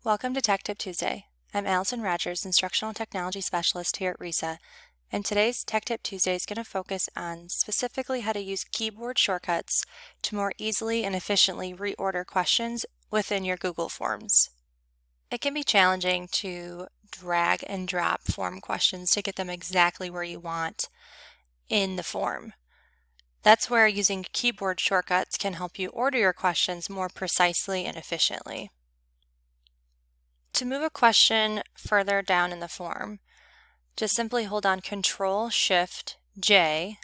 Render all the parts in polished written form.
Welcome to Tech Tip Tuesday. I'm Allison Rogers, Instructional Technology Specialist here at RESA, and today's Tech Tip Tuesday is going to focus on specifically how to use keyboard shortcuts to more easily and efficiently reorder questions within your Google Forms. It can be challenging to drag and drop form questions to get them exactly where you want in the form. That's where using keyboard shortcuts can help you order your questions more precisely and efficiently. To move a question further down in the form, just simply hold on Control-Shift-J,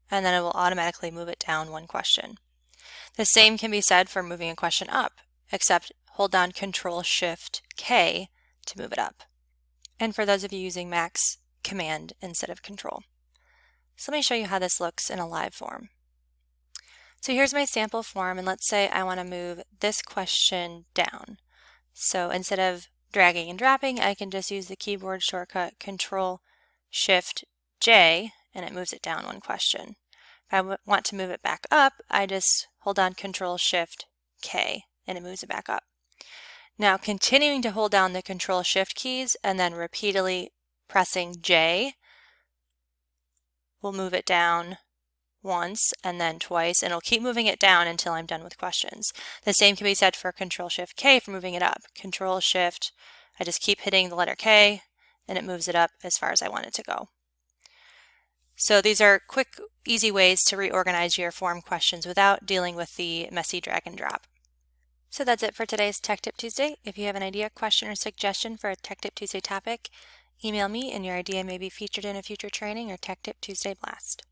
and then it will automatically move it down one question. The same can be said for moving a question up, except hold down Control-Shift-K to move it up. And for those of you using Mac's, Command instead of Control. So let me show you how this looks in a live form. So here's my sample form, and let's say I want to move this question down. So instead of dragging and dropping, I can just use the keyboard shortcut Control-Shift-J, and it moves it down one question. If I want to move it back up, I just hold on Control-Shift-K, and it moves it back up. Now, continuing to hold down the Control-Shift keys and then repeatedly pressing J will move it down once and then twice, and it'll keep moving it down until I'm done with questions. The same can be said for Control-Shift-K for moving it up. Control-Shift, I just keep hitting the letter K, and it moves it up as far as I want it to go. So these are quick, easy ways to reorganize your form questions without dealing with the messy drag and drop. So that's it for today's Tech Tip Tuesday. If you have an idea, question, or suggestion for a Tech Tip Tuesday topic, email me and your idea may be featured in a future training or Tech Tip Tuesday blast.